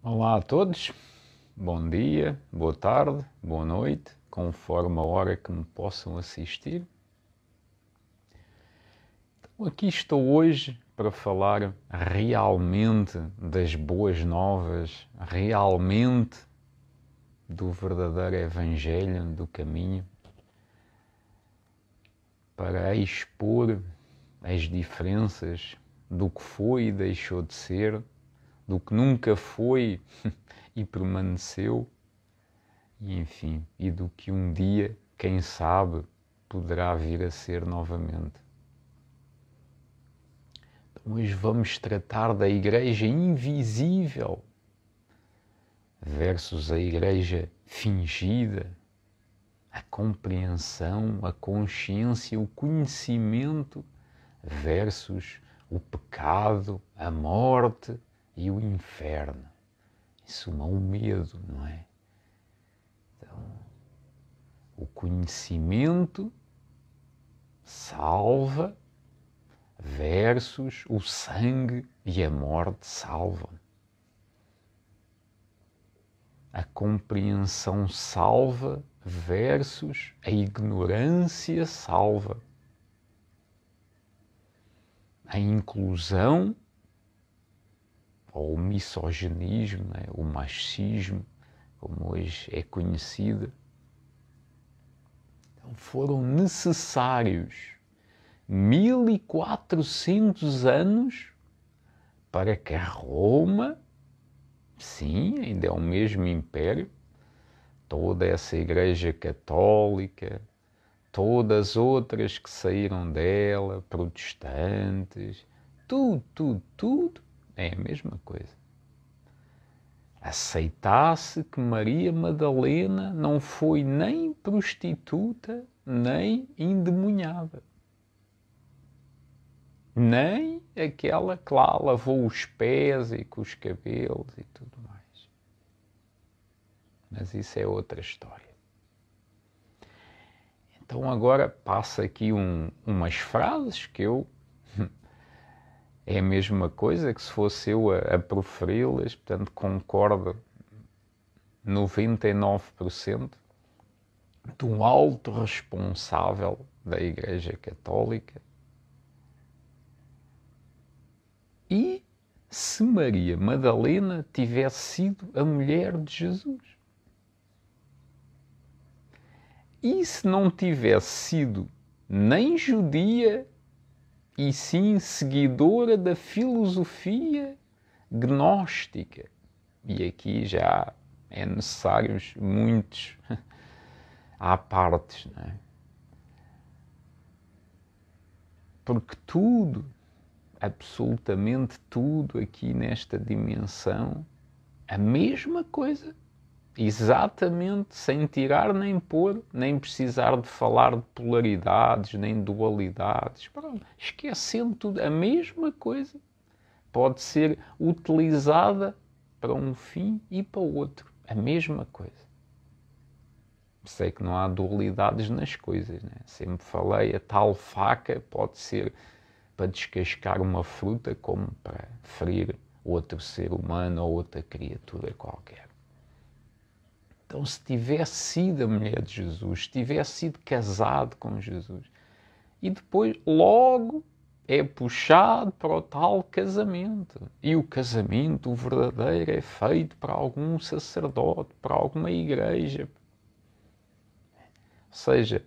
Olá a todos, bom dia, boa tarde, boa noite, conforme a hora que me possam assistir. Então, aqui estou hoje para falar realmente das boas novas, realmente do verdadeiro Evangelho, do caminho, para expor as diferenças do que foi e deixou de ser, do que nunca foi e permaneceu, e enfim, e do que um dia, quem sabe, poderá vir a ser novamente. Então, hoje vamos tratar da Igreja invisível versus a Igreja fingida, a compreensão, a consciência, o conhecimento versus o pecado, a morte e o inferno. Em suma, o medo, não é? Então, o conhecimento salva versus o sangue e a morte salvam. A compreensão salva versus a ignorância salva. A inclusão ou o misoginismo, né? O machismo, como hoje é conhecido, então foram necessários 1400 anos para que a Roma, sim, ainda é o mesmo império, toda essa Igreja Católica, todas as outras que saíram dela, protestantes, tudo é a mesma coisa. Aceitasse que Maria Madalena não foi nem prostituta, nem endemoniada. Nem aquela que lá lavou os pés e com os cabelos e tudo mais. Mas isso é outra história. Então agora passo aqui umas frases que eu... É a mesma coisa que se fosse eu a proferi-las, portanto concordo 99% de um alto responsável da Igreja Católica. E se Maria Madalena tivesse sido a mulher de Jesus? E se não tivesse sido nem judia, e sim seguidora da filosofia gnóstica? E aqui já é necessários muitos à partes, não é? Porque tudo, absolutamente tudo aqui nesta dimensão, a mesma coisa, exatamente, sem tirar nem pôr, nem precisar de falar de polaridades, nem dualidades, pronto, esquecendo tudo, a mesma coisa pode ser utilizada para um fim e para outro, a mesma coisa. Sei que não há dualidades nas coisas, né? Sempre falei, a tal faca pode ser para descascar uma fruta como para ferir outro ser humano ou outra criatura qualquer. Então, se tivesse sido a mulher de Jesus, se tivesse sido casado com Jesus, e depois logo é puxado para o tal casamento. E o casamento, o verdadeiro, é feito para algum sacerdote, para alguma igreja. Ou seja,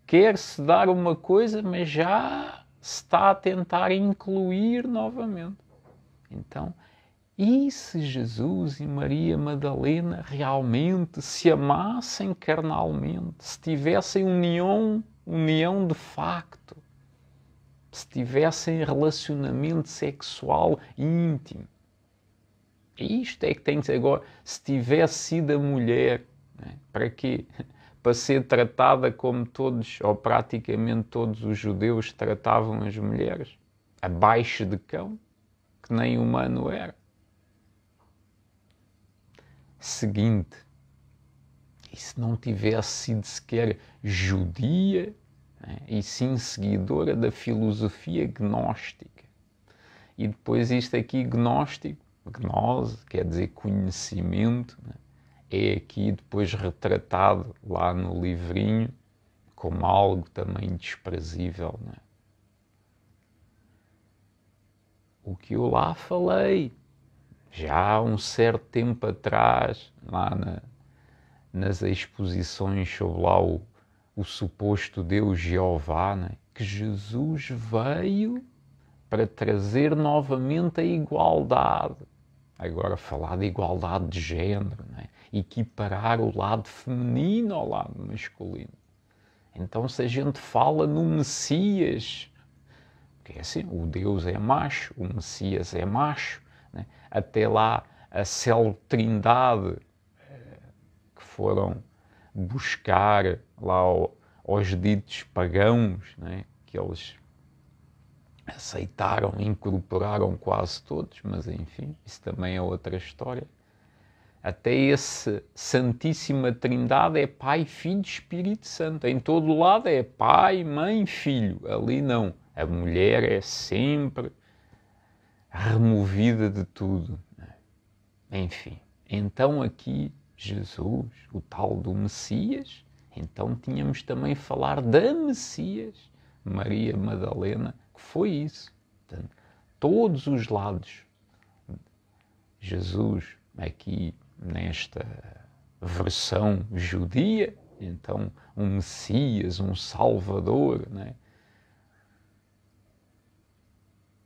quer-se dar uma coisa, mas já se está a tentar incluir novamente. Então, e se Jesus e Maria Madalena realmente se amassem carnalmente, se tivessem união de facto, se tivessem relacionamento sexual íntimo? Isto é que tem que ser agora. Se tivesse sido a mulher, né? Para quê? Para ser tratada como todos, ou praticamente todos os judeus tratavam as mulheres, abaixo de cão, que nem humano era. Seguinte, e se não tivesse sido sequer judia, né, e sim seguidora da filosofia gnóstica? E depois isto aqui, gnóstico, gnose, quer dizer conhecimento, né? É aqui depois retratado lá no livrinho como algo também desprezível, né? O que eu lá falei, já há um certo tempo atrás, lá nas exposições sobre lá o suposto Deus Jeová, né? Que Jesus veio para trazer novamente a igualdade. Agora falar de igualdade de género, né? Equiparar o lado feminino ao lado masculino. Então se a gente fala no Messias, porque é assim, o Deus é macho, o Messias é macho, né? Até lá a célebre trindade que foram buscar lá aos ditos pagãos, né? Que eles aceitaram, incorporaram quase todos, mas enfim, isso também é outra história. Até esse Santíssima Trindade é Pai, Filho e Espírito Santo. Em todo lado é Pai, Mãe, Filho. Ali não. A mulher é sempre removida de tudo. Enfim, então aqui Jesus, o tal do Messias, então tínhamos também falar da Messias, Maria Madalena, que foi isso. Portanto, todos os lados, Jesus aqui nesta versão judia, então um Messias, um Salvador, né?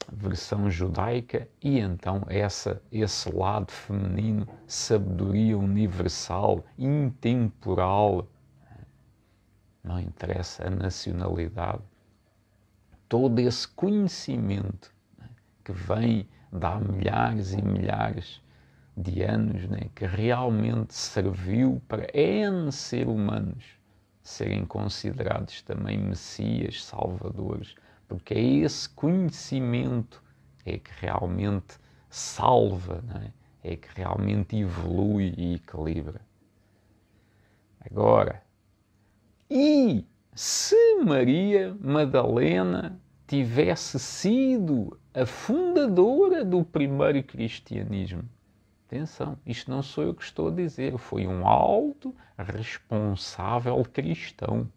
Versão judaica, e então esse lado feminino, sabedoria universal, intemporal, não interessa a nacionalidade, todo esse conhecimento, né, que vem de há milhares e milhares de anos, né, que realmente serviu para N seres humanos serem considerados também messias, salvadores, porque é esse conhecimento é que realmente salva, né? É que realmente evolui e equilibra. Agora, e se Maria Madalena tivesse sido a fundadora do primeiro cristianismo? Atenção, isto não sou eu que estou a dizer, foi um alto responsável cristão.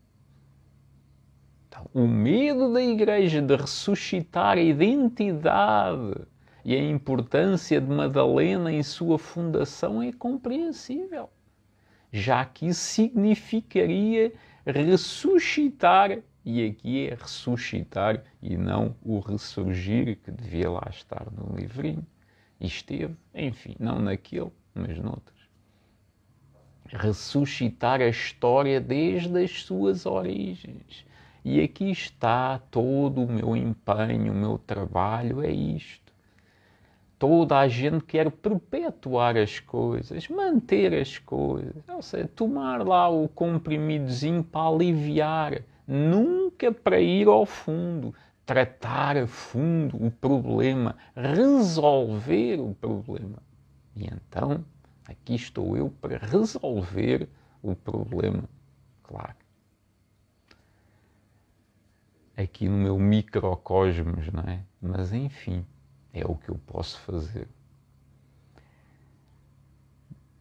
Então, o medo da Igreja de ressuscitar a identidade e a importância de Madalena em sua fundação é compreensível, já que isso significaria ressuscitar, e aqui é ressuscitar e não o ressurgir, que devia lá estar no livrinho, e esteve, enfim, não naquele, mas noutros. Ressuscitar a história desde as suas origens. E aqui está todo o meu empenho, o meu trabalho, é isto. Toda a gente quer perpetuar as coisas, manter as coisas, ou seja, tomar lá o comprimidozinho para aliviar, nunca para ir ao fundo, tratar a fundo o problema, resolver o problema. E então, aqui estou eu para resolver o problema, claro. Aqui no meu microcosmos, não é? Mas enfim, é o que eu posso fazer.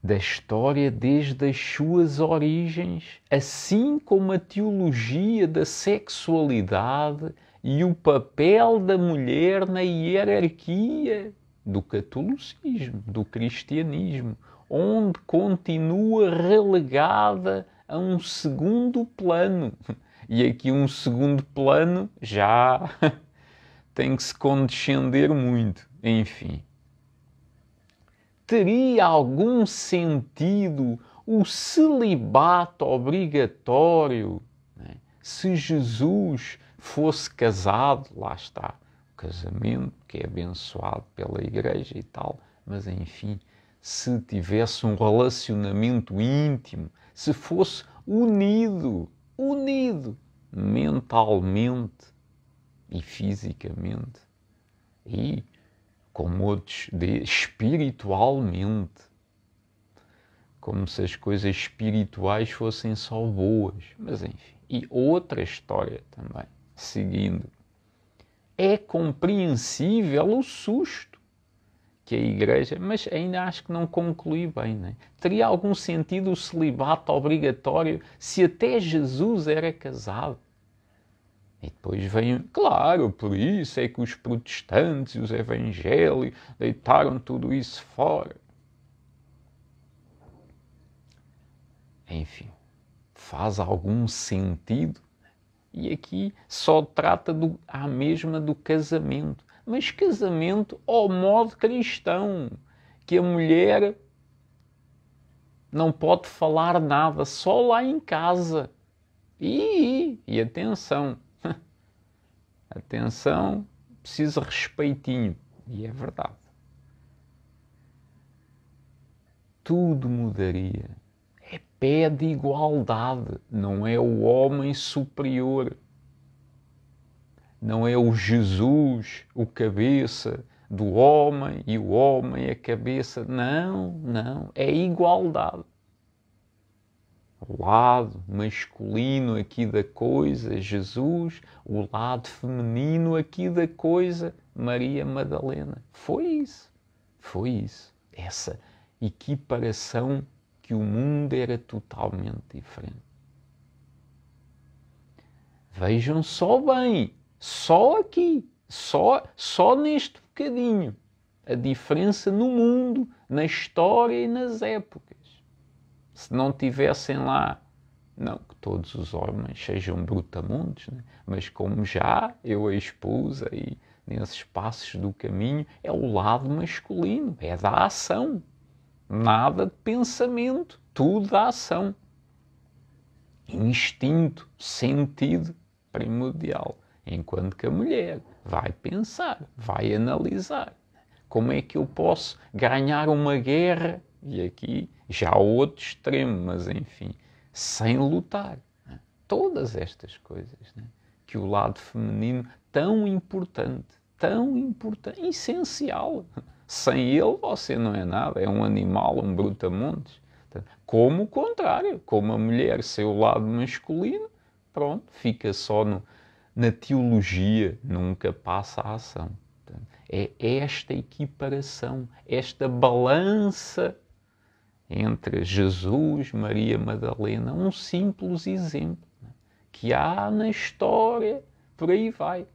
Da história desde as suas origens, assim como a teologia da sexualidade e o papel da mulher na hierarquia do catolicismo, do cristianismo, onde continua relegada a um segundo plano. E aqui um segundo plano já tem que se condescender muito. Enfim. Teria algum sentido o celibato obrigatório, né? Se Jesus fosse casado? Lá está, o casamento que é abençoado pela Igreja e tal, mas enfim, se tivesse um relacionamento íntimo, se fosse unido mentalmente e fisicamente, e como outros espiritualmente, como se as coisas espirituais fossem só boas, mas enfim. E outra história também, seguindo, é compreensível o susto que a Igreja, mas ainda acho que não concluí bem, né? Teria algum sentido o celibato obrigatório se até Jesus era casado? E depois vem, claro, por isso é que os protestantes e os evangélicos deitaram tudo isso fora. Enfim, faz algum sentido? E aqui só trata à mesma do casamento. Mas casamento ao modo cristão, que a mulher não pode falar nada, só lá em casa. E atenção, atenção, precisa respeitinho. E é verdade. Tudo mudaria. É pé de igualdade, não é o homem superior. Não é o Jesus, o cabeça do homem e o homem a cabeça. Não, não. É igualdade. O lado masculino aqui da coisa, Jesus. O lado feminino aqui da coisa, Maria Madalena. Foi isso. Foi isso. Essa equiparação que o mundo era totalmente diferente. Vejam só bem. Só aqui, só neste bocadinho, a diferença no mundo, na história e nas épocas. Se não tivessem lá, não que todos os homens sejam brutamontes, né? Mas como já eu expus aí nesses passos do caminho, é o lado masculino, é da ação. Nada de pensamento, tudo da ação. Instinto, sentido primordial. Enquanto que a mulher vai pensar, vai analisar. Como é que eu posso ganhar uma guerra? E aqui já há outro extremo, mas enfim, sem lutar. Todas estas coisas, né? Que o lado feminino tão importante, essencial. Sem ele você não é nada, é um animal, um brutamontes. Como o contrário, como a mulher sem o lado masculino, pronto, fica só na teologia, nunca passa a ação. É esta equiparação, esta balança entre Jesus, Maria Madalena, um simples exemplo que há na história, por aí vai.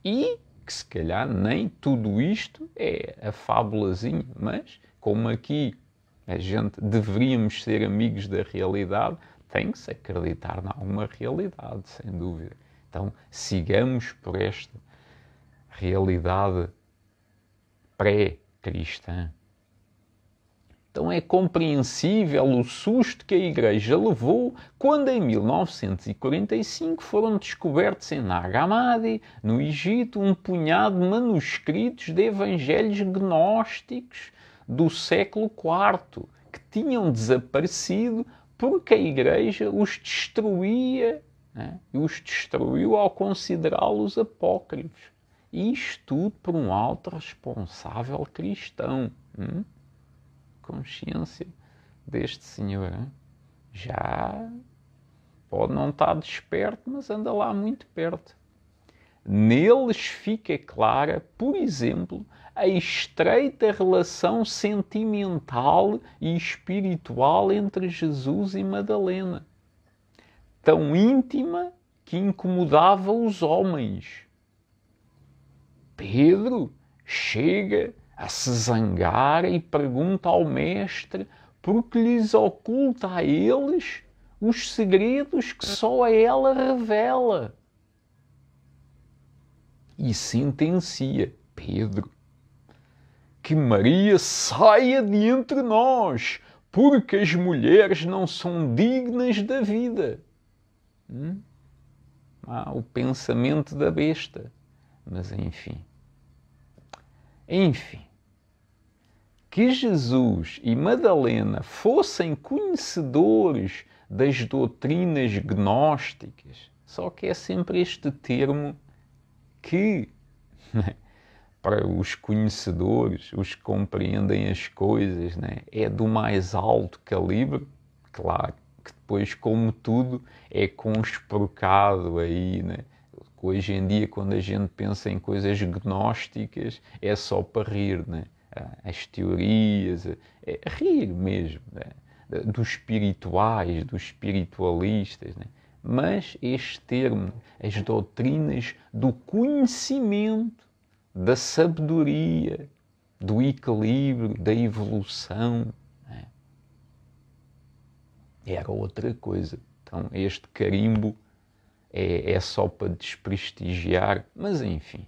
E que se calhar nem tudo isto é a fábulazinha, mas como aqui a gente deveríamos ser amigos da realidade, tem que se acreditar em alguma realidade, sem dúvida. Então, sigamos por esta realidade pré-cristã. Então é compreensível o susto que a Igreja levou quando em 1945 foram descobertos em Nag Hammadi, no Egito, um punhado de manuscritos de evangelhos gnósticos do século IV, que tinham desaparecido porque a Igreja os destruía, né? E os destruiu ao considerá-los apócrifos. Isto tudo por um alto responsável cristão. Consciência deste senhor. Hein? Já pode não estar desperto, mas anda lá muito perto. Neles fica clara, por exemplo, a estreita relação sentimental e espiritual entre Jesus e Madalena. Tão íntima que incomodava os homens. Pedro chega a se zangar e pergunta ao mestre por que lhes oculta a eles os segredos que só a ela revela. E sentencia Pedro que Maria saia de entre nós, porque as mulheres não são dignas da vida. O pensamento da besta. Mas enfim. Que Jesus e Madalena fossem conhecedores das doutrinas gnósticas, só que é sempre este termo que, para os conhecedores, os que compreendem as coisas, né, é do mais alto calibre. Claro que depois, como tudo, é conspurcado aí, né, Porque hoje em dia, quando a gente pensa em coisas gnósticas, é só para rir, né? As teorias, é rir mesmo, né? Dos espirituais, dos espiritualistas, né? Mas este termo, as doutrinas do conhecimento, da sabedoria, do equilíbrio, da evolução, né? Era outra coisa. Então, este carimbo é só para desprestigiar, mas enfim.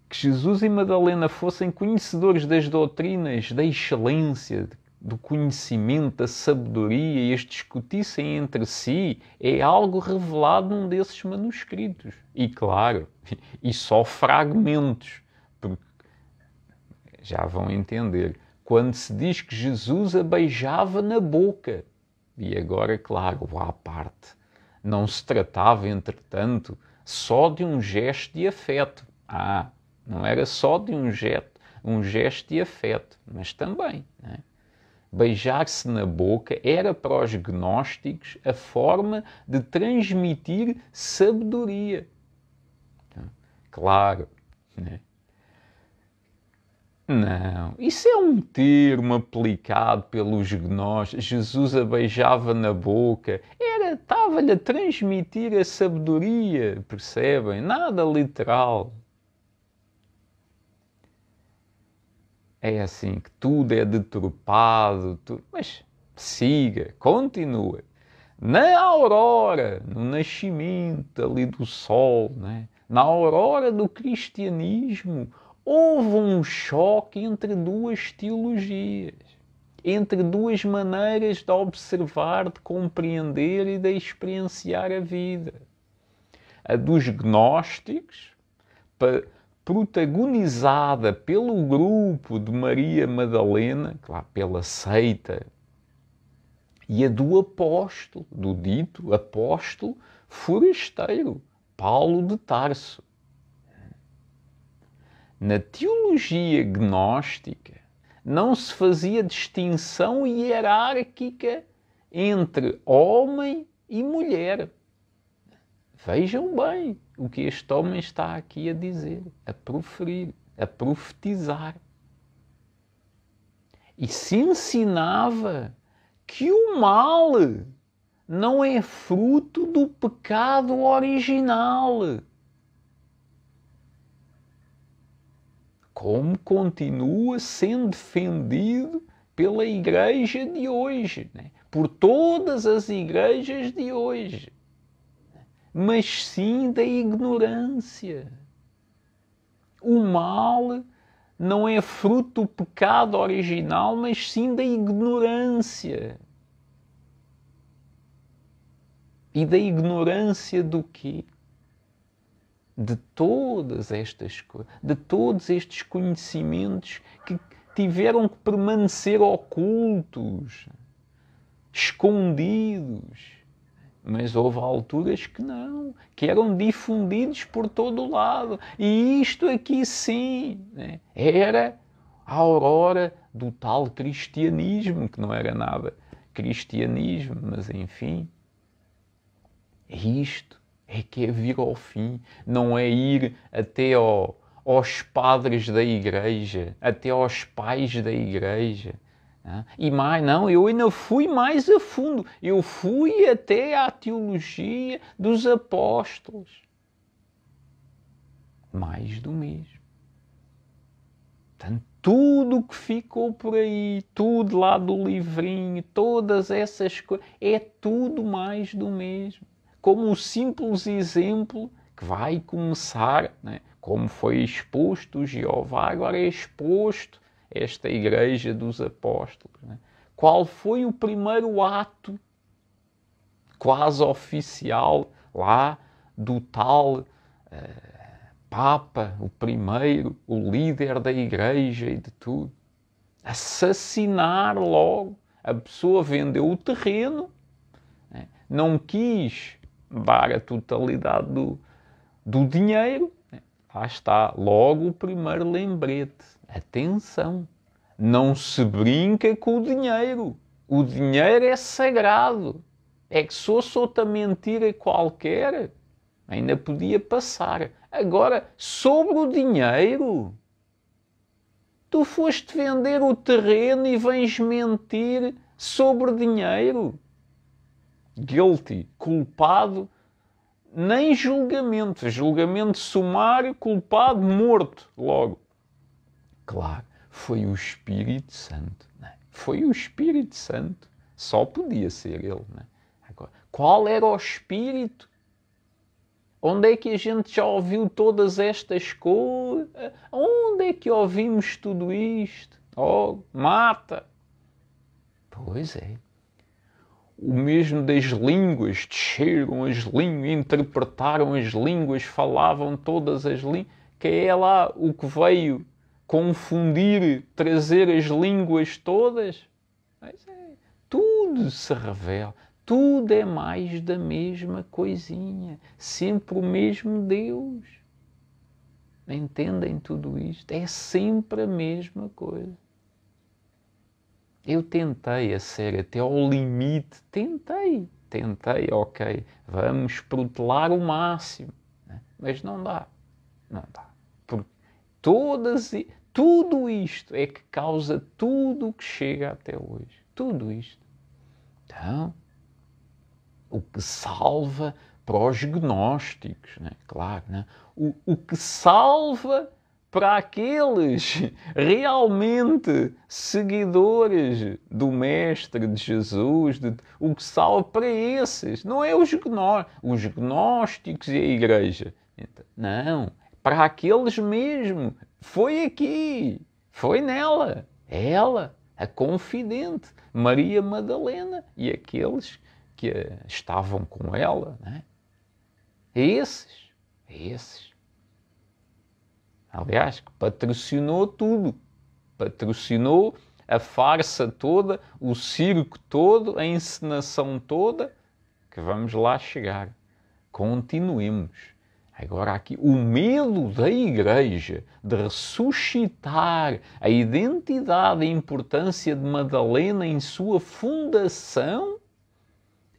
Que Jesus e Madalena fossem conhecedores das doutrinas, da excelência, do conhecimento, da sabedoria, e as discutissem entre si, é algo revelado num desses manuscritos. E claro, e só fragmentos, porque já vão entender. Quando se diz que Jesus a beijava na boca, e agora, claro, à parte, não se tratava, entretanto, só de um gesto de afeto. Não era só de um gesto de afeto, mas também, né? Beijar-se na boca era para os gnósticos a forma de transmitir sabedoria. Claro, né? Não, isso é um termo aplicado pelos gnósticos. Jesus a beijava na boca. Estava-lhe a transmitir a sabedoria, percebem? Nada literal. É assim que tudo é deturpado, mas siga, continua. Na aurora, no nascimento ali do sol, né? Na aurora do cristianismo, houve um choque entre duas teologias, entre duas maneiras de observar, de compreender e de experienciar a vida. A dos gnósticos, protagonizada pelo grupo de Maria Madalena, claro, pela seita, e a do apóstolo, do dito apóstolo forasteiro, Paulo de Tarso. Na teologia gnóstica não se fazia distinção hierárquica entre homem e mulher. Vejam bem o que este homem está aqui a dizer, a proferir, a profetizar. E se ensinava que o mal não é fruto do pecado original, como continua sendo defendido pela igreja de hoje, né? Por todas as igrejas de hoje, mas sim da ignorância. O mal não é fruto do pecado original, mas sim da ignorância. E da ignorância do quê? De todas estas coisas, de todos estes conhecimentos que tiveram que permanecer ocultos, escondidos. Mas houve alturas que não, que eram difundidos por todo o lado. E isto aqui sim, né, era a aurora do tal cristianismo, que não era nada cristianismo, mas enfim. Isto é que é vir ao fim, não é ir até aos padres da igreja, até aos pais da igreja. E mais, não, eu ainda fui mais a fundo. Eu fui até à teologia dos apóstolos. Mais do mesmo. Portanto, tudo que ficou por aí, tudo lá do livrinho, todas essas coisas, é tudo mais do mesmo. Como um simples exemplo que vai começar, né? Como foi exposto o Jeová, agora é exposto esta igreja dos apóstolos. Né? Qual foi o primeiro ato quase oficial lá do tal Papa, o primeiro, o líder da igreja e de tudo? Assassinar logo. A pessoa vendeu o terreno, né? Não quis dar a totalidade do dinheiro. Né? Lá está logo o primeiro lembrete. Atenção, não se brinca com o dinheiro. O dinheiro é sagrado. É que se fosse outra mentira qualquer, ainda podia passar. Agora, sobre o dinheiro, tu foste vender o terreno e vens mentir sobre dinheiro. Guilty, culpado, nem julgamento. Julgamento sumário, culpado, morto logo. Claro, foi o Espírito Santo. Não é? Foi o Espírito Santo. Só podia ser ele. Não é? Agora, qual era o Espírito? Onde é que a gente já ouviu todas estas coisas? Onde é que ouvimos tudo isto? Oh, mata! Pois é. O mesmo das línguas, desceram as línguas, interpretaram as línguas, falavam todas as línguas, que é lá o que veio confundir, trazer as línguas todas. Mas é, tudo se revela, tudo é mais da mesma coisinha, sempre o mesmo Deus. Entendem tudo isto? É sempre a mesma coisa. Eu tentei, a sério, até ao limite, tentei, ok, vamos protelar o máximo, né? Mas não dá, porque tudo isto é que causa tudo o que chega até hoje, tudo isto. Então, o que salva para os gnósticos, né? Claro, né? O que salva para aqueles realmente seguidores do Mestre, de Jesus, o que salva para esses, não é os gnósticos e a Igreja. Não, para aqueles mesmo. Foi aqui, foi nela, ela, a confidente, Maria Madalena e aqueles que estavam com ela, né? Esses. Aliás, que patrocinou tudo. Patrocinou a farsa toda, o circo todo, a encenação toda, que vamos lá chegar. Continuemos. Agora aqui, o medo da Igreja de ressuscitar a identidade e importância de Madalena em sua fundação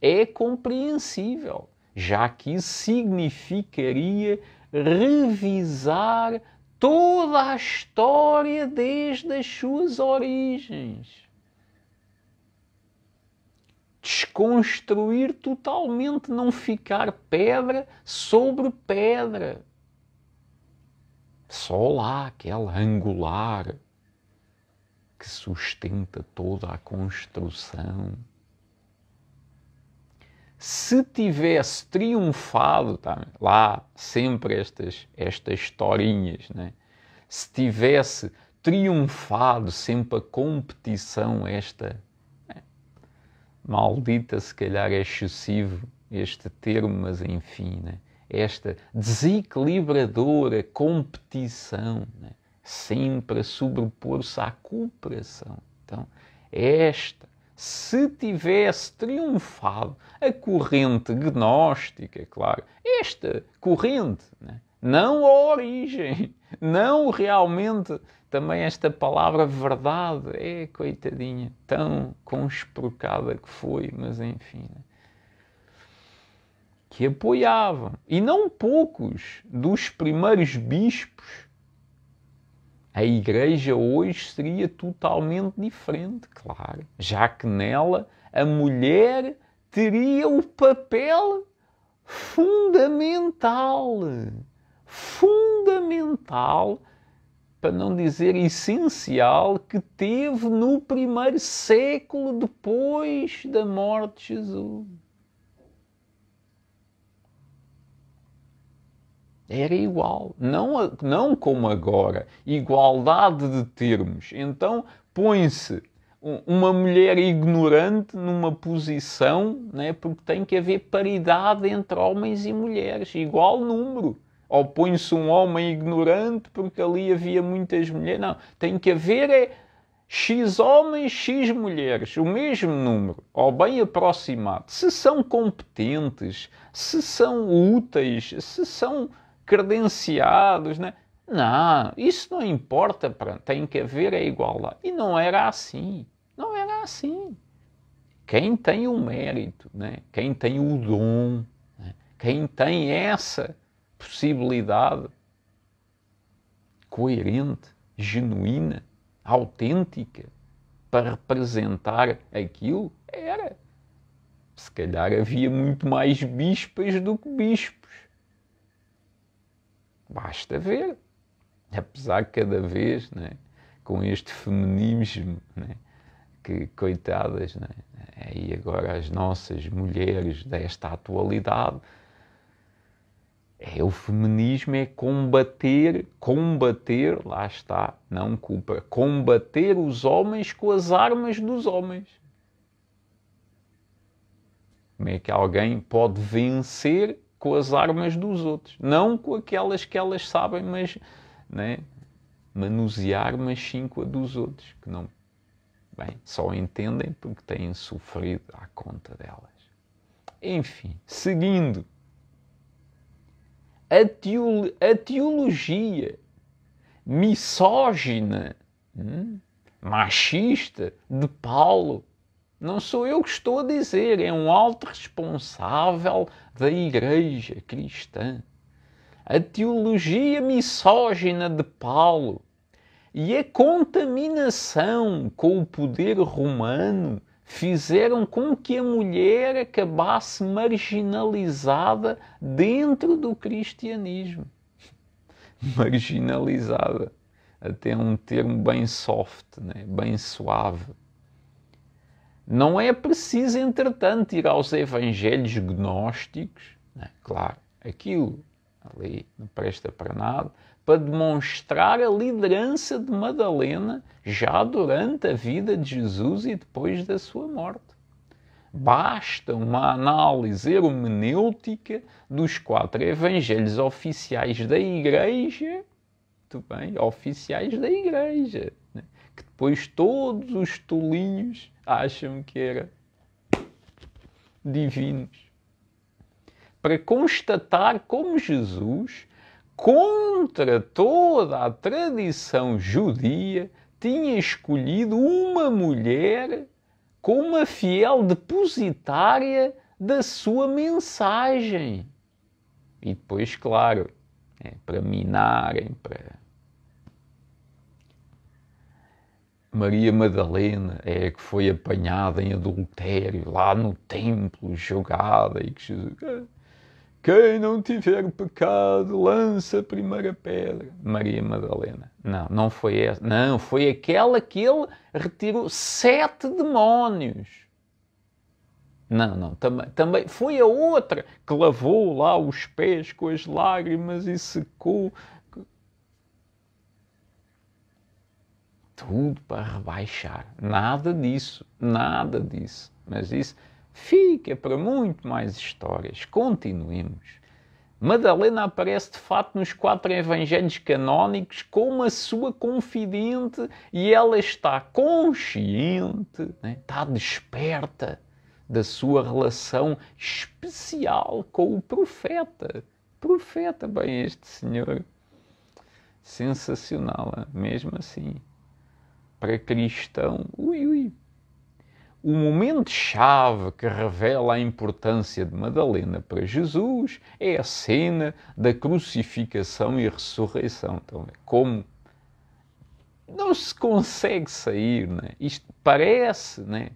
é compreensível, já que isso significaria revisar toda a história desde as suas origens. Desconstruir totalmente, não ficar pedra sobre pedra. Só lá aquela angular que sustenta toda a construção. Se tivesse triunfado, tá, lá sempre estas historinhas, né? Se tivesse triunfado sempre a competição, maldita, se calhar é excessivo este termo, mas enfim, né? Esta desequilibradora competição, né? Sempre a sobrepor-se à cooperação. Então, se tivesse triunfado a corrente gnóstica, claro, esta corrente, né? Não a origem, não realmente também esta palavra verdade, coitadinha, tão conspurcada que foi, mas enfim, né? Que apoiavam, e não poucos dos primeiros bispos. A Igreja hoje seria totalmente diferente, claro, já que nela a mulher teria o papel fundamental, para não dizer essencial, que teve no primeiro século depois da morte de Jesus. Era igual, não como agora, igualdade de termos. Então põe-se uma mulher ignorante numa posição, né, porque tem que haver paridade entre homens e mulheres, igual número. Ou põe-se um homem ignorante porque ali havia muitas mulheres. Não, tem que haver X homens, X mulheres, o mesmo número, ou bem aproximado. Se são competentes, se são úteis, se são credenciados, né? Não, isso não importa, tem que haver a igualdade. E não era assim, Quem tem o mérito, né? Quem tem o dom, né? Quem tem essa possibilidade coerente, genuína, autêntica, para representar aquilo, era. Se calhar havia muito mais bispas do que bispos. Basta ver. Apesar que cada vez, né, com este feminismo, né, que coitadas, né, e agora as nossas mulheres desta atualidade, o feminismo é combater, lá está, não culpa, combater os homens com as armas dos homens. Como é que alguém pode vencer com as armas dos outros? Não com aquelas que elas sabem, mas, né, manusear, mas sim com a dos outros, que não, bem, só entendem porque têm sofrido à conta delas. Enfim, seguindo. A teologia misógina, machista de Paulo, não sou eu que estou a dizer, é um alto responsável da Igreja cristã. A teologia misógina de Paulo e a contaminação com o poder romano fizeram com que a mulher acabasse marginalizada dentro do cristianismo. Marginalizada. Até um termo bem soft, né? Bem suave. Não é preciso, entretanto, ir aos evangelhos gnósticos, né? Claro, aquilo ali não presta para nada, para demonstrar a liderança de Madalena já durante a vida de Jesus e depois da sua morte. Basta uma análise hermenêutica dos 4 evangelhos oficiais da Igreja, muito bem, oficiais da Igreja, né? Que depois todos os tolinhos acham que eram divinos, para constatar como Jesus, contra toda a tradição judia, tinha escolhido uma mulher como uma fiel depositária da sua mensagem. E depois, claro, para minarem, para... Maria Madalena é que foi apanhada em adultério lá no templo, jogada, e que Jesus... Quem não tiver pecado, lança a primeira pedra. Maria Madalena. Não, não foi essa. Não, foi aquela que ele retirou 7 demónios. Não, também foi a outra que lavou lá os pés com as lágrimas e secou. Tudo para rebaixar. Nada disso, nada disso. Mas isso fica para muito mais histórias. Continuemos. Madalena aparece de fato nos 4 evangelhos canónicos como a sua confidente e ela está consciente, né? Está desperta da sua relação especial com o profeta. Profeta, bem, este senhor, sensacional, mesmo assim. Para cristão, ui. O momento-chave que revela a importância de Madalena para Jesus é a cena da crucificação e ressurreição. Então, como não se consegue sair, né? Isto parece, né?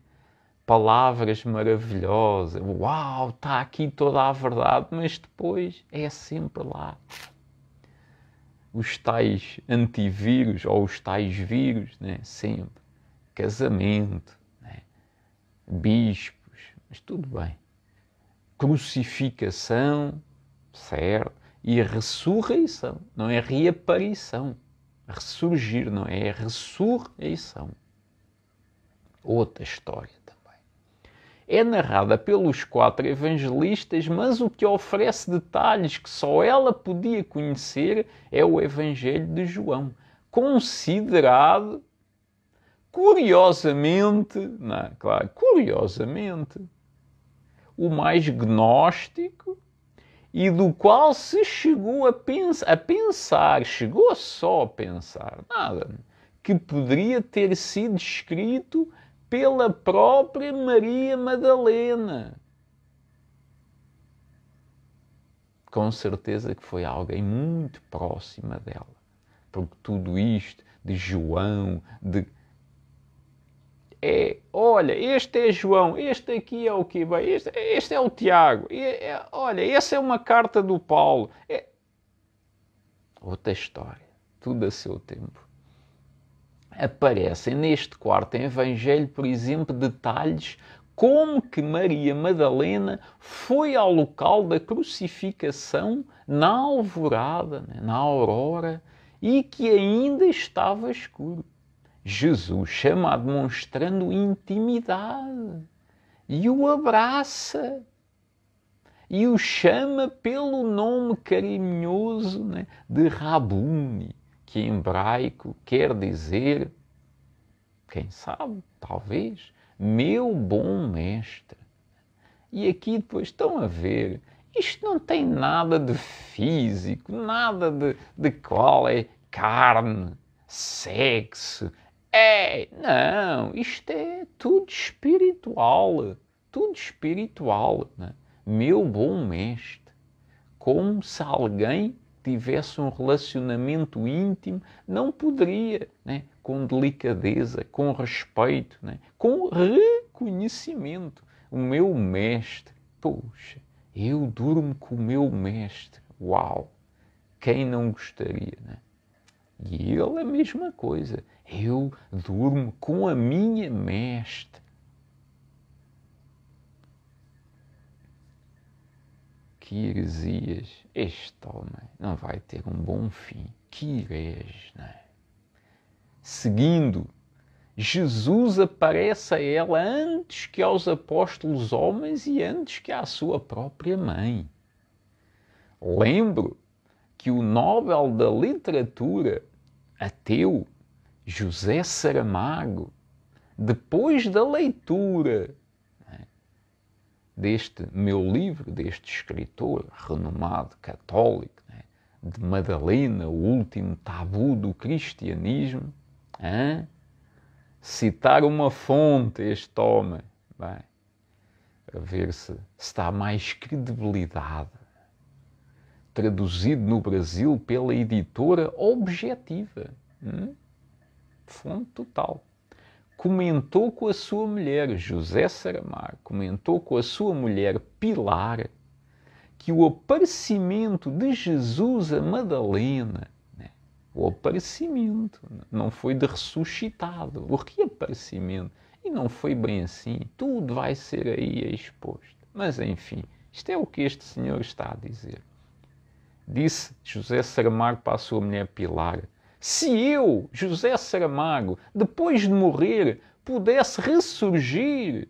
Palavras maravilhosas. Uau, está aqui toda a verdade, mas depois é sempre lá. Os tais antivírus ou os tais vírus, né? Sempre. Casamento, né? Bispos, mas tudo bem. Crucificação, certo? E a ressurreição, não é reaparição. Ressurgir, não é ressurreição. Outra história também. É narrada pelos 4 evangelistas, mas o que oferece detalhes que só ela podia conhecer é o Evangelho de João, considerado, curiosamente, o mais gnóstico e do qual se chegou a pensar, chegou só a pensar, nada, que poderia ter sido escrito pela própria Maria Madalena. Com certeza que foi alguém muito próxima dela. Porque tudo isto de João, olha, este é João, este aqui é o quê? Bem, este é o Tiago, olha, essa é uma carta do Paulo. Outra história, tudo a seu tempo. Aparecem neste quarto evangelho, por exemplo, detalhes como que Maria Madalena foi ao local da crucificação na alvorada, na aurora, e que ainda estava escuro. Jesus chama-a demonstrando intimidade e o abraça e o chama pelo nome carinhoso, de Rabuni, que em hebraico quer dizer, quem sabe, talvez, meu bom mestre. E aqui depois estão a ver, isto não tem nada de físico, nada de qual é carne, sexo. Não, isto é tudo espiritual, né? Meu bom mestre, como se alguém tivesse um relacionamento íntimo, não poderia, com delicadeza, com respeito, com reconhecimento. O meu mestre, poxa, eu durmo com o meu mestre. Uau! Quem não gostaria, E ele a mesma coisa. Eu durmo com a minha mestre. Que heresias. Este homem não vai ter um bom fim. Que herege, Seguindo, Jesus aparece a ela antes que aos apóstolos homens e antes que à sua própria mãe. Lembro que o Nobel da Literatura, ateu, José Saramago, depois da leitura deste meu livro, deste escritor renomado católico, de Madalena, o último tabu do cristianismo, citar uma fonte este homem, para ver se está mais credibilidade. Traduzido no Brasil pela editora Objetiva. Fonte total. Comentou com a sua mulher, José Saramago, comentou com a sua mulher Pilar, que o aparecimento de Jesus a Madalena, o aparecimento, não foi de ressuscitado, o reaparecimento, e não foi bem assim, tudo vai ser aí exposto. Mas enfim, isto é o que este senhor está a dizer. Disse José Saramago para a sua mulher Pilar: se eu, José Saramago, depois de morrer, pudesse ressurgir,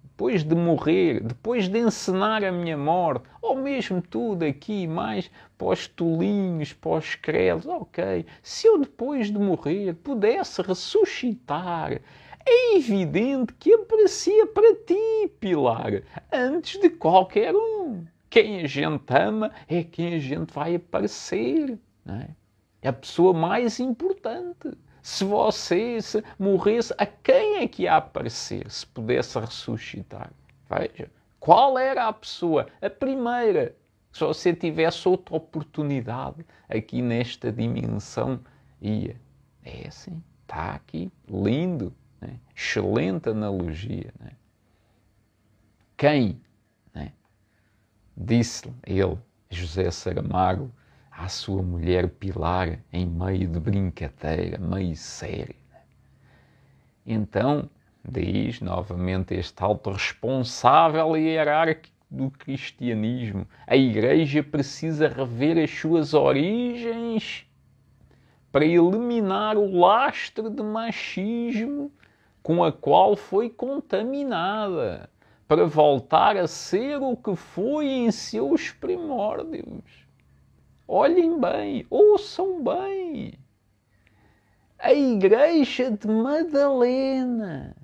depois de morrer, depois de encenar a minha morte, ou mesmo tudo aqui, mais para os tolinhos, para os credos, ok, se eu depois de morrer pudesse ressuscitar, é evidente que aparecia para ti, Pilar, antes de qualquer um. Quem a gente ama é quem a gente vai aparecer, É a pessoa mais importante. Se você morresse, a quem é que ia aparecer se pudesse ressuscitar? Veja, qual era a pessoa? A primeira. Se você tivesse outra oportunidade aqui nesta dimensão, ia. É assim, está aqui, lindo, excelente analogia. Quem? Disse ele, José Saramago, à sua mulher Pilar, em meio de brincadeira, meio sério. Então, diz novamente este alto responsável e hierárquico do cristianismo, a Igreja precisa rever as suas origens para eliminar o lastre de machismo com a qual foi contaminada, para voltar a ser o que foi em seus primórdios. Olhem bem, ouçam bem. A Igreja de Madalena,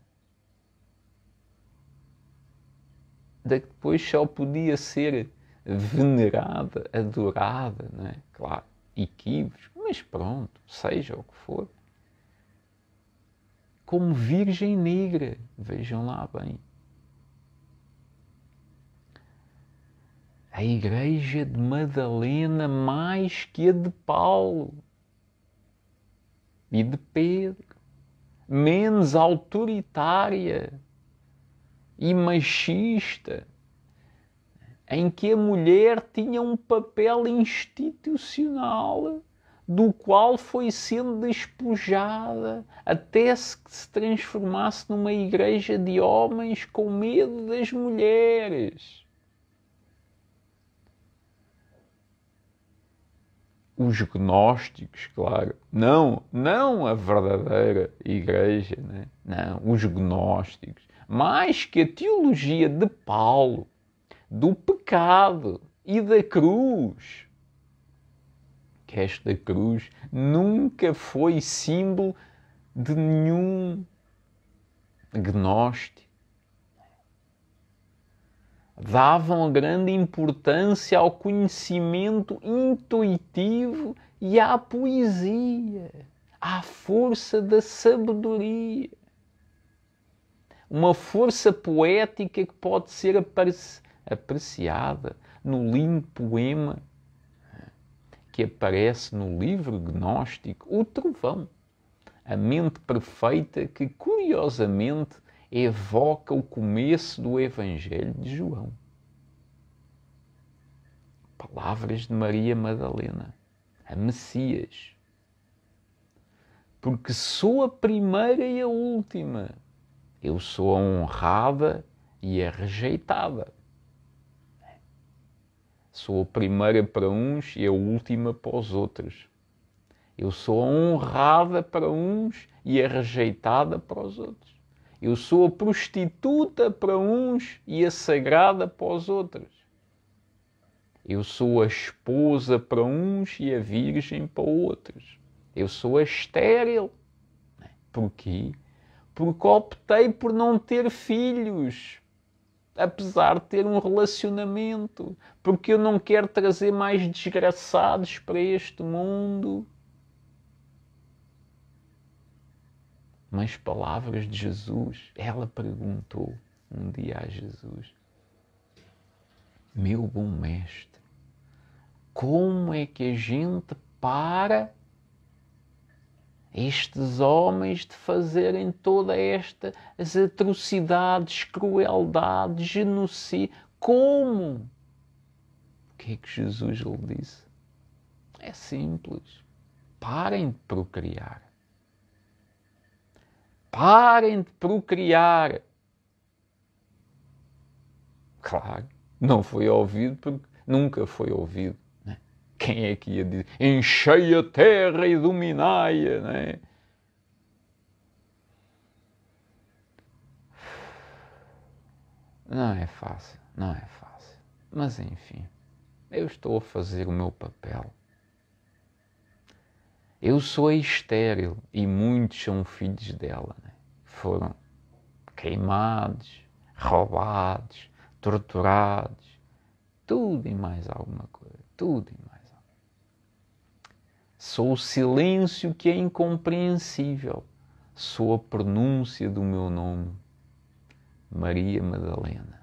depois só podia ser venerada, adorada, Claro, equívocos, mas pronto, seja o que for. Como Virgem Negra, vejam lá bem. A igreja de Madalena mais que a de Paulo e de Pedro, menos autoritária e machista, em que a mulher tinha um papel institucional do qual foi sendo despojada até que se transformasse numa igreja de homens com medo das mulheres. Os gnósticos, claro, não a verdadeira igreja, né? Não, os gnósticos, mais que a teologia de Paulo, do pecado e da cruz, que esta cruz nunca foi símbolo de nenhum gnóstico. Davam grande importância ao conhecimento intuitivo e à poesia, à força da sabedoria. Uma força poética que pode ser apreciada no lindo poema que aparece no livro gnóstico, O Trovão, a mente perfeita que, curiosamente, evoca o começo do Evangelho de João. Palavras de Maria Madalena, a Messias. Porque sou a primeira e a última. Eu sou a honrada e a rejeitada. Sou a primeira para uns e a última para os outros. Eu sou a honrada para uns e a rejeitada para os outros. Eu sou a prostituta para uns e a sagrada para os outros. Eu sou a esposa para uns e a virgem para outros. Eu sou a estéril. Porquê? Porque optei por não ter filhos, apesar de ter um relacionamento. Porque eu não quero trazer mais desgraçados para este mundo. Mas palavras de Jesus, ela perguntou um dia a Jesus: meu bom mestre, como é que a gente para estes homens de fazerem toda estas atrocidades, crueldades, genocídio? Como? O que é que Jesus lhe disse? É simples. Parem de procriar. Parem de procriar. Claro, não foi ouvido porque nunca foi ouvido. Né? Quem é que ia dizer? Enchei a terra e dominai-a. Né? Não é fácil, não é fácil. Mas enfim, eu estou a fazer o meu papel. Eu sou estéril e muitos são filhos dela. Né? Foram queimados, roubados, torturados, tudo e mais alguma coisa, tudo e mais alguma coisa. Sou o silêncio que é incompreensível, sou a pronúncia do meu nome, Maria Madalena.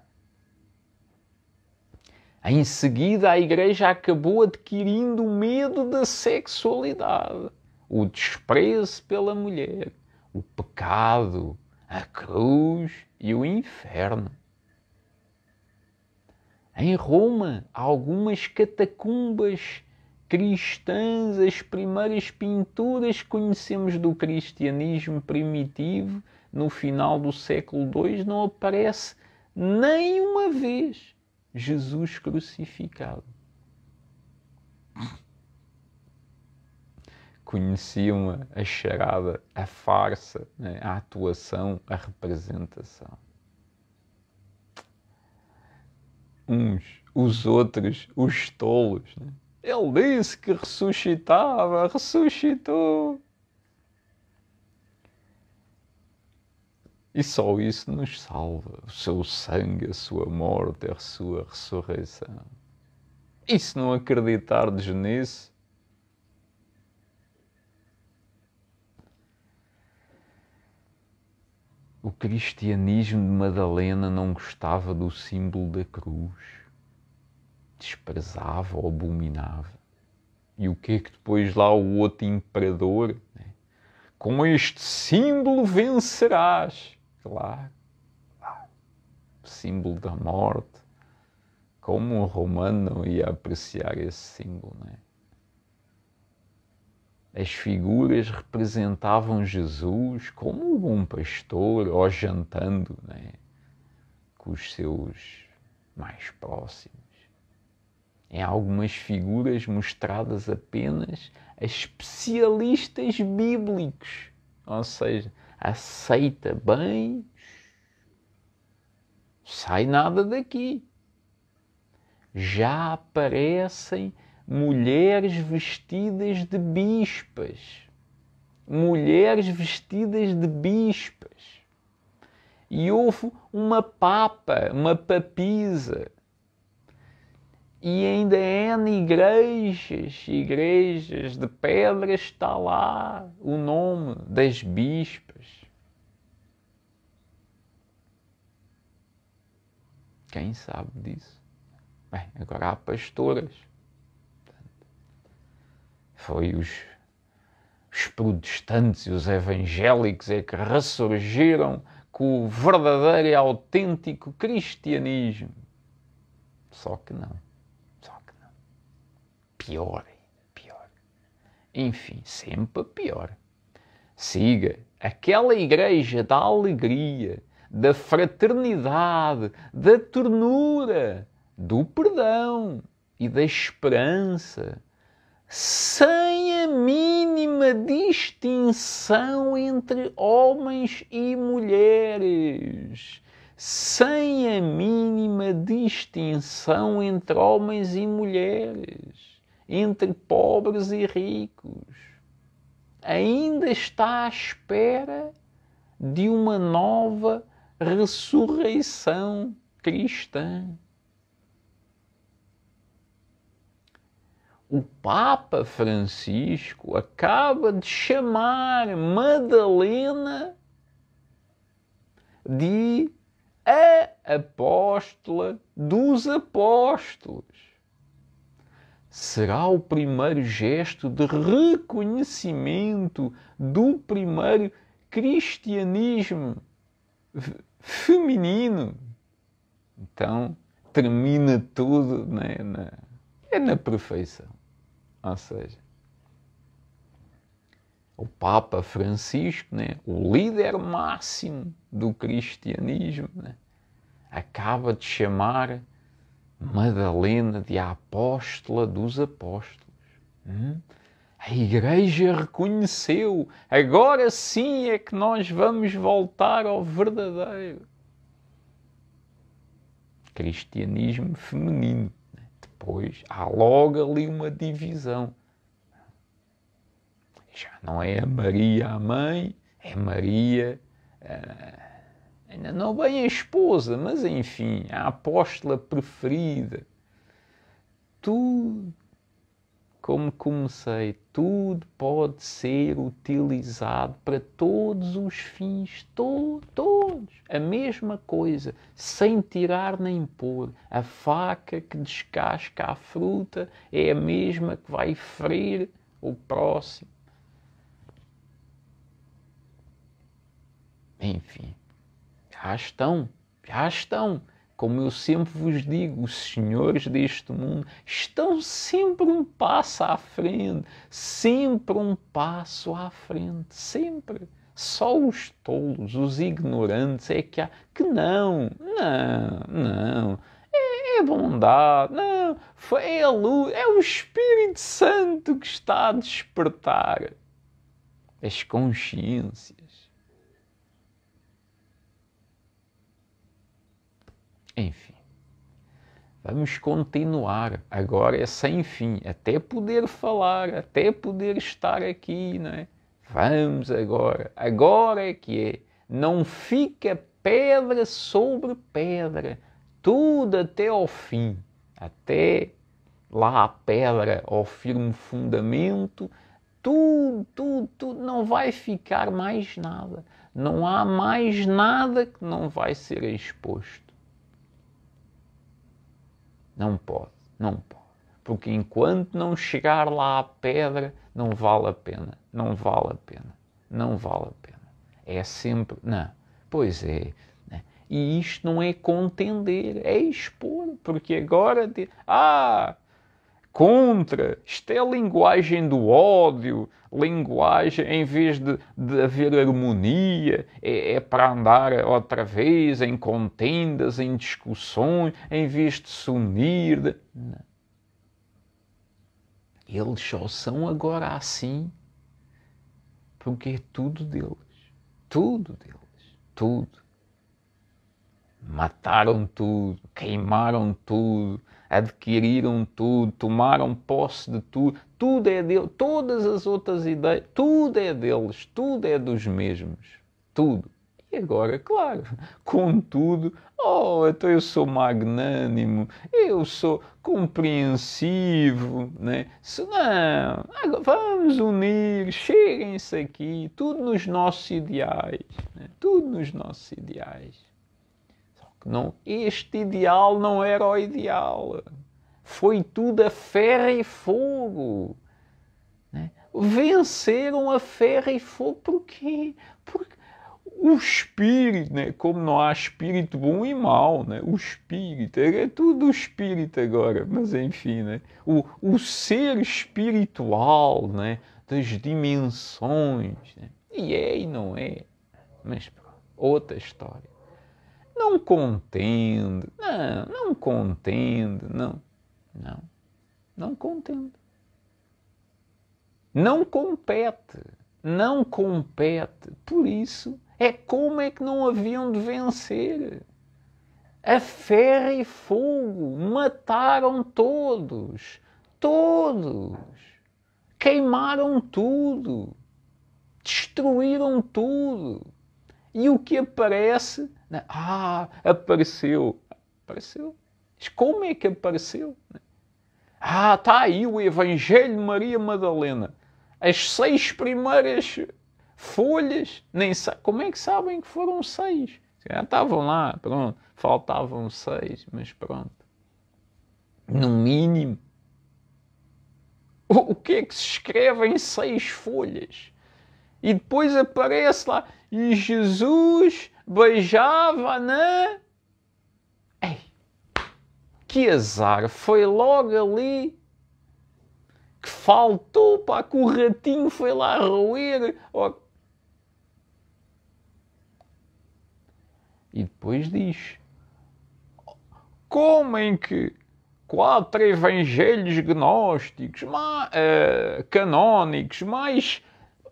Em seguida, a Igreja acabou adquirindo o medo da sexualidade, o desprezo pela mulher, o pecado, a cruz e o inferno. Em Roma, algumas catacumbas cristãs, as primeiras pinturas que conhecemos do cristianismo primitivo, no final do século II, não aparece nem uma vez Jesus crucificado. Conheciam a charada, a farsa, né? A atuação, a representação. Uns, os outros, os tolos. Né? Ele disse que ressuscitava, ressuscitou. E só isso nos salva. O seu sangue, a sua morte, a sua ressurreição. E se não acreditardes nisso, o cristianismo de Madalena não gostava do símbolo da cruz. desprezava ou abominava. E o que é que depois lá o outro imperador, né? Com este símbolo vencerás. Claro, símbolo da morte. Como um romano não ia apreciar esse símbolo, né? As figuras representavam Jesus como um bom pastor, ou jantando, né, com os seus mais próximos. Em algumas figuras mostradas apenas a especialistas bíblicos, ou seja, aceita bem, sai nada daqui. Já aparecem mulheres vestidas de bispas. Mulheres vestidas de bispas. E houve uma papa, uma papisa. E ainda é na igrejas de pedra está lá o nome das bispas. Quem sabe disso? Bem, agora há pastoras. Foi os protestantes e os evangélicos é que ressurgiram com o verdadeiro e autêntico cristianismo. Só que não. Pior. Enfim, sempre pior. Siga aquela igreja da alegria, da fraternidade, da ternura, do perdão e da esperança, sem a mínima distinção entre homens e mulheres. Sem a mínima distinção entre homens e mulheres, entre pobres e ricos. Ainda está à espera de uma nova ressurreição cristã. O Papa Francisco acaba de chamar Madalena de a apóstola dos apóstolos. Será o primeiro gesto de reconhecimento do primeiro cristianismo feminino. Então, termina tudo, né, na perfeição. Ou seja, o Papa Francisco, né, o líder máximo do cristianismo, né, acaba de chamar Madalena de a apóstola dos apóstolos. A igreja reconheceu, agora sim é que nós vamos voltar ao verdadeiro cristianismo feminino. Depois há logo ali uma divisão. Já não é a Maria a mãe, é Maria, ainda não bem a esposa, mas enfim, a apóstola preferida. Tudo, como comecei, tudo pode ser utilizado para todos os fins, todos. A mesma coisa, sem tirar nem pôr. A faca que descasca a fruta é a mesma que vai ferir o próximo. Enfim, já estão. Como eu sempre vos digo, os senhores deste mundo estão sempre um passo à frente, sempre. Só os tolos, os ignorantes é que há que não. É bondade, não, é a luz, é o Espírito Santo que está a despertar as consciências. Enfim, vamos continuar. Agora é sem fim, até poder falar, até poder estar aqui, não é? Vamos agora é que é. Não fica pedra sobre pedra, tudo até ao fim, até lá a pedra ao firme fundamento, tudo, não vai ficar mais nada. Não há mais nada que não vai ser exposto. Não pode. Não pode. Porque enquanto não chegar lá à pedra, não vale a pena. Não vale a pena. Não vale a pena. É sempre... Não. Pois é. E isto não é contender, é expor. Porque agora... Contra. Isto é a linguagem do ódio. Linguagem, em vez de haver harmonia, é para andar outra vez em contendas, em discussões, em vez de se unir. Não. Eles só são agora assim porque é tudo deles. Tudo deles. Tudo. Mataram tudo, queimaram tudo, adquiriram tudo, tomaram posse de tudo. Tudo é deles. Todas as outras ideias, tudo é deles. Tudo é dos mesmos. Tudo. E agora, claro, contudo, então eu sou magnânimo, eu sou compreensivo, né? Se não, vamos unir, cheguem-se aqui, tudo nos nossos ideais, né? Tudo nos nossos ideais. Só que não, este ideal não era o ideal, foi tudo a ferro e fogo, né? Venceram a ferro e fogo, porquê? Porque o espírito, né? Como não há espírito bom e mau, né? O espírito, é tudo o espírito agora, mas enfim, né? O ser espiritual, né? Das dimensões, né? E é e não é, mas pronto, outra história. Não contende, não contende, não contende. Não compete, não compete, por isso é como é que não haviam de vencer. A ferro e fogo mataram todos, queimaram tudo, destruíram tudo. E o que aparece? Apareceu. Mas como é que apareceu? Está aí o Evangelho de Maria Madalena. As 6 primeiras folhas, nem como é que sabem que foram 6? Já estavam lá, pronto, faltavam 6, mas pronto. No mínimo. O que é que se escreve em 6 folhas? E depois aparece lá, e Jesus beijava na... Ei, que azar, foi logo ali que faltou, pá, que o ratinho foi lá roer. E depois diz, como em que 4 evangelhos gnósticos, canónicos, mais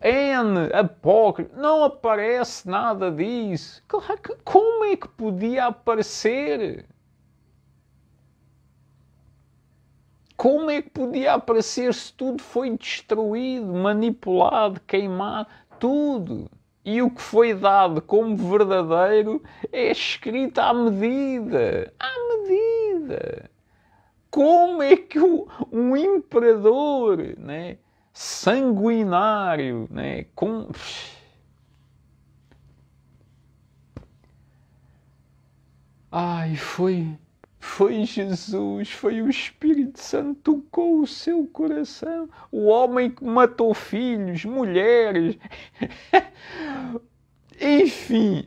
N apócrifos, não aparece nada disso. Claro que, como é que podia aparecer? Como é que podia aparecer se tudo foi destruído, manipulado, queimado, tudo? E o que foi dado como verdadeiro é escrito à medida. À medida. Como é que um imperador, né, sanguinário, né, foi Jesus, foi o Espírito Santo, tocou o seu coração. O homem que matou filhos, mulheres, enfim.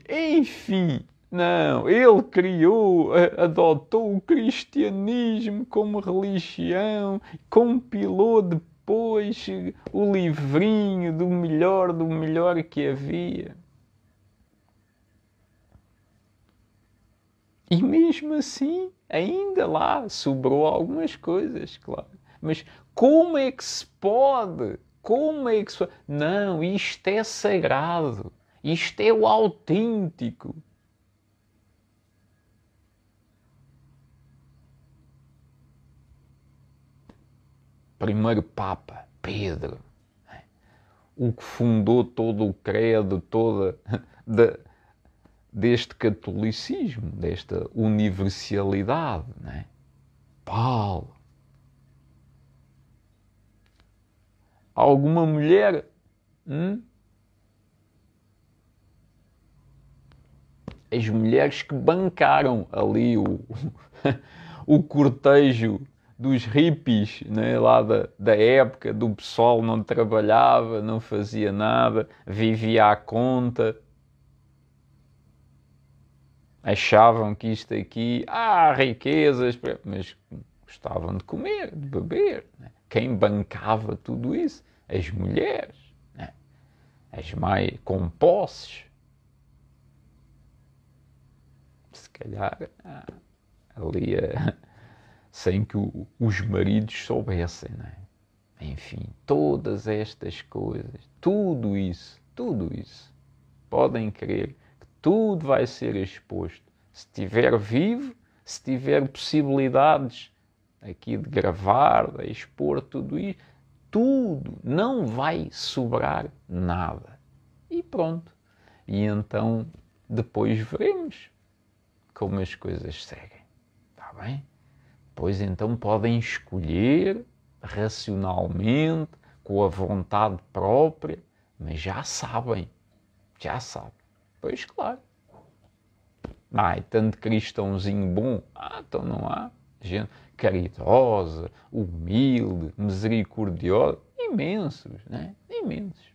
Não, ele criou, adotou o cristianismo como religião, compilou depois o livrinho do melhor que havia. E mesmo assim, ainda lá sobrou algumas coisas, claro. Mas como é que se pode? Não, isto é sagrado. Isto é o autêntico. Primeiro Papa, Pedro, o que fundou todo o credo, deste catolicismo, desta universalidade, né? Paulo. Alguma mulher? As mulheres que bancaram ali o cortejo dos hippies, né? Lá da época, do pessoal não trabalhava, não fazia nada, vivia à conta. Achavam que isto aqui, riquezas, mas gostavam de comer, de beber. Né? Quem bancava tudo isso? As mulheres, né? As mais com posses. Se calhar ali sem que os maridos soubessem, né? Enfim, todas estas coisas, tudo isso, podem crer que tudo vai ser exposto. Se estiver vivo, se tiver possibilidades aqui de gravar, de expor tudo isso, tudo, não vai sobrar nada. E pronto. E então, depois veremos como as coisas seguem. Está bem? Pois então podem escolher racionalmente, com a vontade própria, mas já sabem. Pois claro. E tanto cristãozinho bom, então não há gente caridosa, humilde, misericordiosa, imensos, né? Imensos.